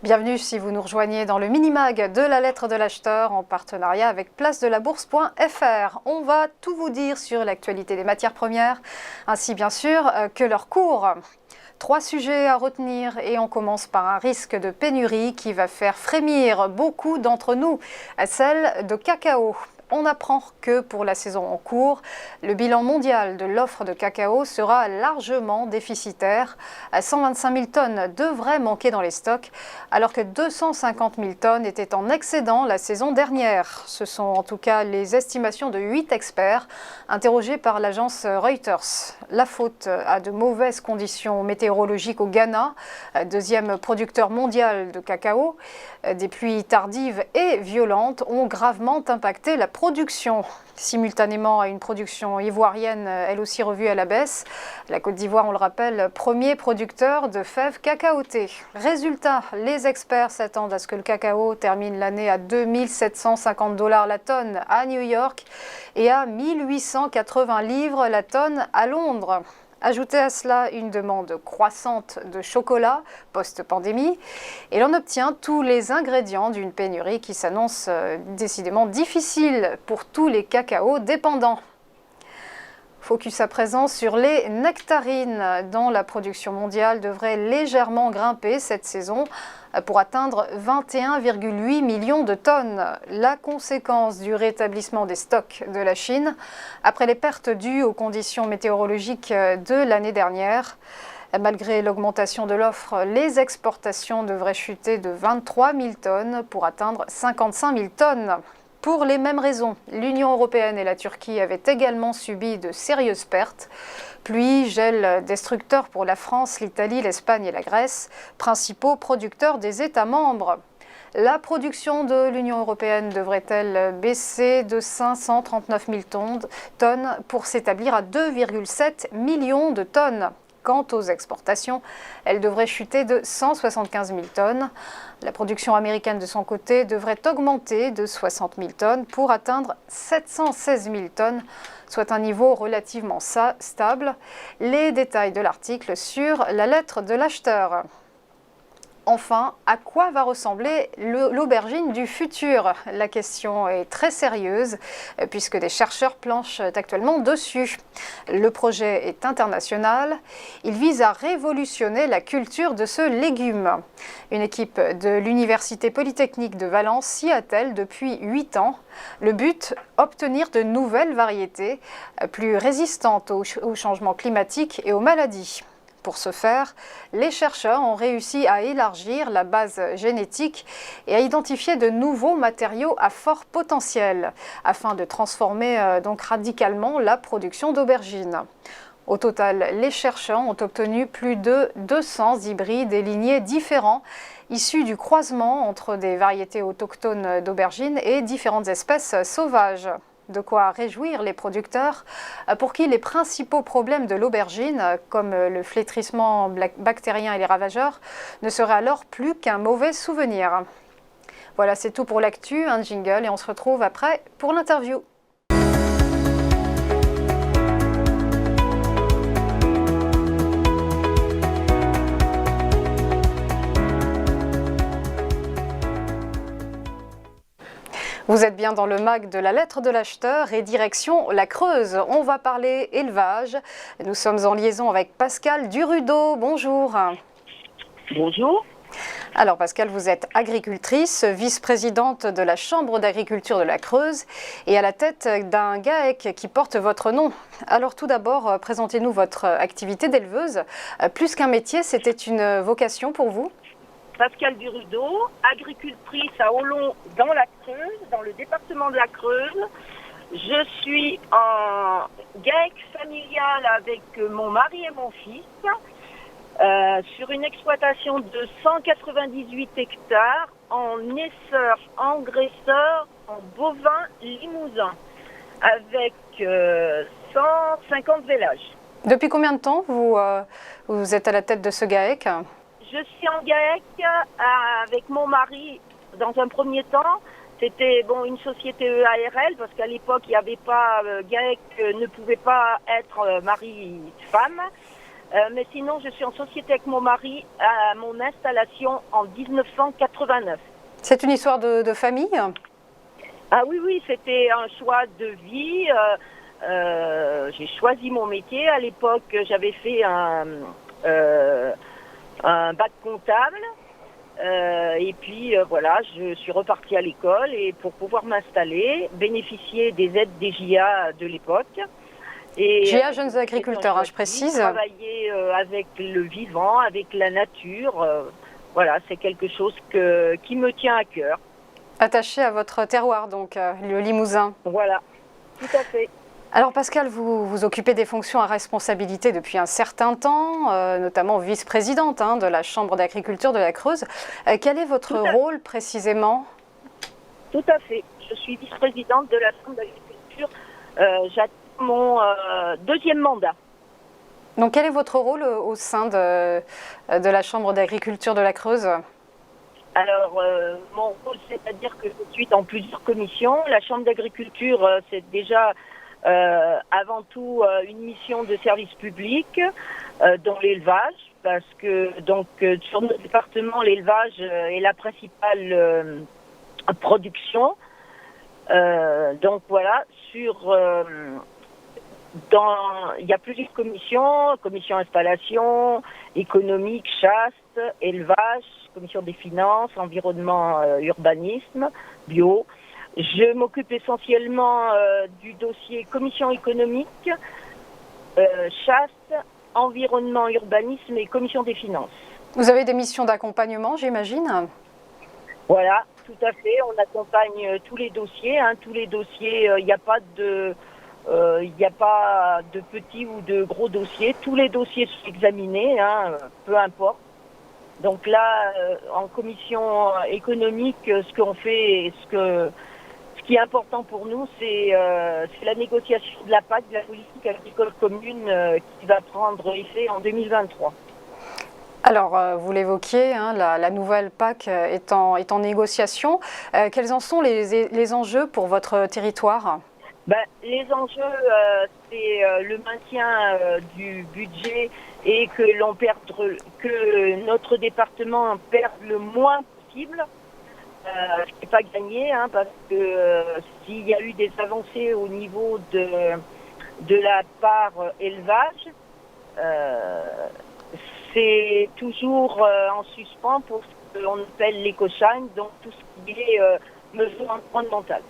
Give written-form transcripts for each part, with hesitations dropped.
Bienvenue si vous nous rejoignez dans le mini-mag de la lettre de l'acheteur en partenariat avec placedelabourse.fr. On va tout vous dire sur l'actualité des matières premières, ainsi bien sûr que leur cours. 3 sujets à retenir et on commence par un risque de pénurie qui va faire frémir beaucoup d'entre nous, celle de cacao. On apprend que pour la saison en cours, le bilan mondial de l'offre de cacao sera largement déficitaire. 125 000 tonnes devraient manquer dans les stocks, alors que 250 000 tonnes étaient en excédent la saison dernière. Ce sont en tout cas les estimations de 8 experts interrogés par l'agence Reuters. La faute à de mauvaises conditions météorologiques au Ghana, deuxième producteur mondial de cacao. Des pluies tardives et violentes ont gravement impacté la production. Simultanément à une production ivoirienne, elle aussi revue à la baisse. La Côte d'Ivoire, on le rappelle, premier producteur de fèves cacaotées. Résultat, les experts s'attendent à ce que le cacao termine l'année à 2 750 $ la tonne à New York et à 1 880 livres la tonne à Londres. Ajoutez à cela une demande croissante de chocolat post-pandémie et l'on obtient tous les ingrédients d'une pénurie qui s'annonce décidément difficile pour tous les cacaos dépendants. Focus à présent sur les nectarines, dont la production mondiale devrait légèrement grimper cette saison pour atteindre 21,8 millions de tonnes. La conséquence du rétablissement des stocks de la Chine après les pertes dues aux conditions météorologiques de l'année dernière. Malgré l'augmentation de l'offre, les exportations devraient chuter de 23 000 tonnes pour atteindre 55 000 tonnes. Pour les mêmes raisons, l'Union européenne et la Turquie avaient également subi de sérieuses pertes. Pluie, gel destructeur pour la France, l'Italie, l'Espagne et la Grèce, principaux producteurs des États membres. La production de l'Union européenne devrait-elle baisser de 539 000 tonnes pour s'établir à 2,7 millions de tonnes. Quant aux exportations, elles devraient chuter de 175 000 tonnes. La production américaine de son côté devrait augmenter de 60 000 tonnes pour atteindre 716 000 tonnes, soit un niveau relativement stable. Les détails de l'article sur la lettre de l'acheteur. Enfin, à quoi va ressembler l'aubergine du futur? La question est très sérieuse puisque des chercheurs planchent actuellement dessus. Le projet est international. Il vise à révolutionner la culture de ce légume. Une équipe de l'Université Polytechnique de Valence s'y attelle depuis 8 ans. Le but, obtenir de nouvelles variétés plus résistantes au changement climatique et aux maladies. Pour ce faire, les chercheurs ont réussi à élargir la base génétique et à identifier de nouveaux matériaux à fort potentiel afin de transformer donc radicalement la production d'aubergines. Au total, les chercheurs ont obtenu plus de 200 hybrides et lignées différents issus du croisement entre des variétés autochtones d'aubergines et différentes espèces sauvages. De quoi réjouir les producteurs pour qui les principaux problèmes de l'aubergine, comme le flétrissement bactérien et les ravageurs, ne seraient alors plus qu'un mauvais souvenir. Voilà, c'est tout pour l'actu, un jingle et on se retrouve après pour l'interview. Vous êtes bien dans le mag de la lettre de l'acheteur et direction la Creuse. On va parler élevage. Nous sommes en liaison avec Pascale Durudeau. Bonjour. Bonjour. Alors Pascale, vous êtes agricultrice, vice-présidente de la Chambre d'agriculture de la Creuse et à la tête d'un GAEC qui porte votre nom. Alors tout d'abord, présentez-nous votre activité d'éleveuse. Plus qu'un métier, c'était une vocation pour vous ? Pascale Durudeau, agricultrice à Olon dans la Creuse, dans le département de la Creuse. Je suis en GAEC familial avec mon mari et mon fils sur une exploitation de 198 hectares en essor, engraisseur, en bovin limousin avec 150 vélages. Depuis combien de temps vous êtes à la tête de ce GAEC ? Je suis en GAEC avec mon mari dans un premier temps. C'était une société EARL parce qu'à l'époque, il n'y avait pas GAEC ne pouvait pas être mari-femme. Mais sinon, je suis en société avec mon mari à mon installation en 1989. C'est une histoire de famille? Ah oui, oui, c'était un choix de vie. J'ai choisi mon métier. À l'époque, j'avais fait un bac comptable. Et puis voilà, je suis repartie à l'école et pour pouvoir m'installer, bénéficier des aides des JA de l'époque. Et JA Jeunes Agriculteurs, je précise. Travailler avec le vivant, avec la nature, voilà, c'est quelque chose qui me tient à cœur. Attaché à votre terroir, donc, le Limousin. Voilà, tout à fait. Alors Pascale, vous vous occupez des fonctions à responsabilité depuis un certain temps, notamment vice-présidente de la Chambre d'agriculture de la Creuse. Quel est votre rôle précisément? Tout à fait. Je suis vice-présidente de la Chambre d'agriculture. J'attends mon deuxième mandat. Donc quel est votre rôle au sein de la Chambre d'agriculture de la Creuse? Alors, mon rôle, c'est-à-dire que je suis dans plusieurs commissions. La Chambre d'agriculture, c'est déjà avant tout une mission de service public dans l'élevage, parce que donc sur notre département, l'élevage est la principale production. Donc voilà, il y a plusieurs commissions, commission installation, économique, chasse, élevage, commission des finances, environnement, urbanisme, bio. Je m'occupe essentiellement du dossier commission économique, chasse, environnement, urbanisme et commission des finances. Vous avez des missions d'accompagnement, j'imagine? Voilà, tout à fait. On accompagne tous les dossiers. Tous les dossiers, il n'y a pas de petits ou de gros dossiers. Tous les dossiers sont examinés, peu importe. Donc là, en commission économique, ce qu'on fait, ce qui est important pour nous, c'est la négociation de la PAC, de la politique agricole commune, qui va prendre effet en 2023. Alors, vous l'évoquiez, la nouvelle PAC est en négociation. Quels en sont les enjeux pour votre territoire? Les enjeux, c'est le maintien du budget et que notre département perde le moins possible. Ce qui n'est pas gagné, parce que s'il y a eu des avancées au niveau de la part élevage, c'est toujours en suspens pour ce qu'on appelle l'éco-shine, donc tout ce qui est mesures environnementales.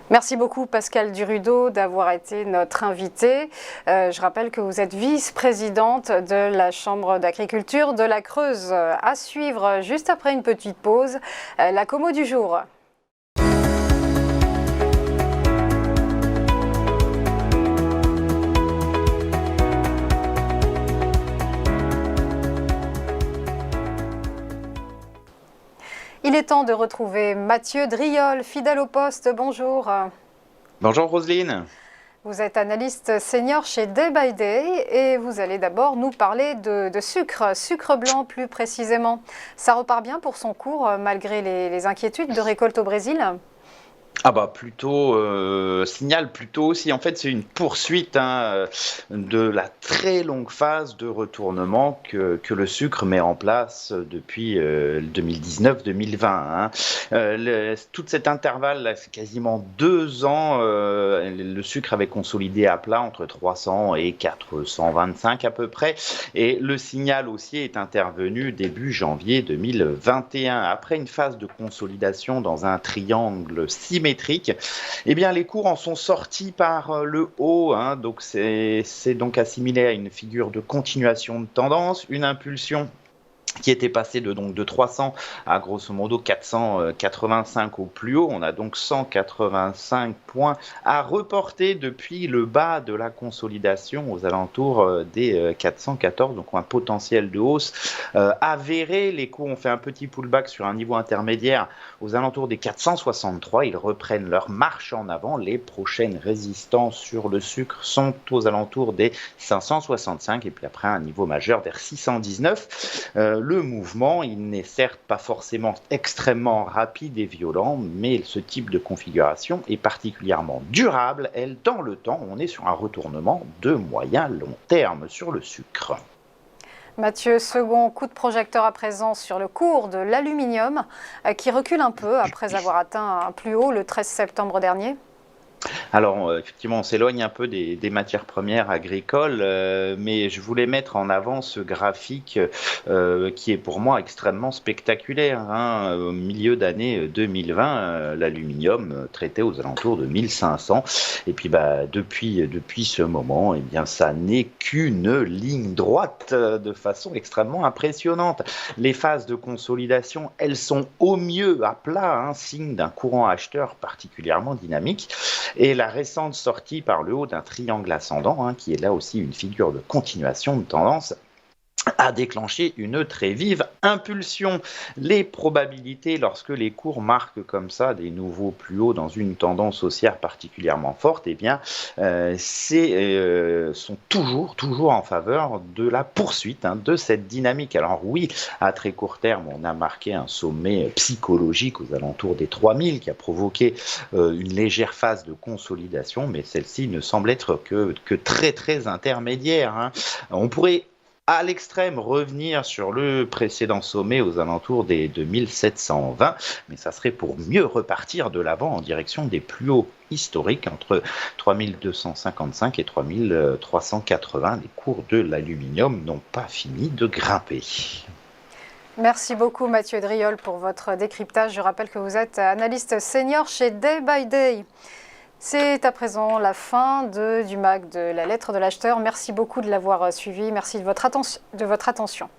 Merci beaucoup Pascale Durudeau d'avoir été notre invitée. Je rappelle que vous êtes vice-présidente de la Chambre d'agriculture de la Creuse. À suivre juste après une petite pause, la Como du jour. Il est temps de retrouver Mathieu Driol, fidèle au poste. Bonjour. Bonjour Roselyne. Vous êtes analyste senior chez Day by Day et vous allez d'abord nous parler de sucre blanc plus précisément. Ça repart bien pour son cours malgré les inquiétudes de récolte au Brésil? Ah bah plutôt, signale plutôt aussi, en fait c'est une poursuite de la très longue phase de retournement que le sucre met en place depuis 2019-2020. Tout cet intervalle, là, c'est quasiment 2 ans, le sucre avait consolidé à plat entre 300 et 425 à peu près, et le signal haussier est intervenu début janvier 2021. Après une phase de consolidation dans un triangle symétrique, eh bien, les cours en sont sortis par le haut, donc c'est donc assimilé à une figure de continuation de tendance, une impulsion qui était passé de 300 à grosso modo 485 au plus haut. On a donc 185 points à reporter depuis le bas de la consolidation aux alentours des 414, donc un potentiel de hausse avéré. Les cours ont fait un petit pullback sur un niveau intermédiaire aux alentours des 463. Ils reprennent leur marche en avant. Les prochaines résistances sur le sucre sont aux alentours des 565 et puis après un niveau majeur vers 619. Le mouvement, il n'est certes pas forcément extrêmement rapide et violent, mais ce type de configuration est particulièrement durable. Elle, dans le temps, on est sur un retournement de moyen long terme sur le sucre. Mathieu, second coup de projecteur à présent sur le cours de l'aluminium qui recule un peu après avoir atteint un plus haut le 13 septembre dernier. Alors, effectivement, on s'éloigne un peu des matières premières agricoles, mais je voulais mettre en avant ce graphique qui est pour moi extrêmement spectaculaire, hein. Au milieu d'année 2020, l'aluminium traitait aux alentours de 1500. Et puis, depuis ce moment, eh bien, ça n'est qu'une ligne droite de façon extrêmement impressionnante. Les phases de consolidation, elles sont au mieux à plat, hein, signe d'un courant acheteur particulièrement dynamique. Et la récente sortie par le haut d'un triangle ascendant, hein, qui est là aussi une figure de continuation de tendance, a déclenché une très vive impulsion. Les probabilités, lorsque les cours marquent comme ça des nouveaux plus hauts dans une tendance haussière particulièrement forte, eh bien, sont toujours en faveur de la poursuite, hein, de cette dynamique. Alors oui, à très court terme, on a marqué un sommet psychologique aux alentours des 3000 qui a provoqué une légère phase de consolidation, mais celle-ci ne semble être que très intermédiaire, hein. On pourrait à l'extrême revenir sur le précédent sommet aux alentours des 2720, mais ça serait pour mieux repartir de l'avant en direction des plus hauts historiques entre 3255 et 3380. Les cours de l'aluminium n'ont pas fini de grimper. Merci beaucoup Mathieu Driol pour votre décryptage. Je rappelle que vous êtes analyste senior chez Day by Day. C'est à présent la fin du MAG de la lettre de l'acheteur. Merci beaucoup de l'avoir suivi. Merci de votre attention.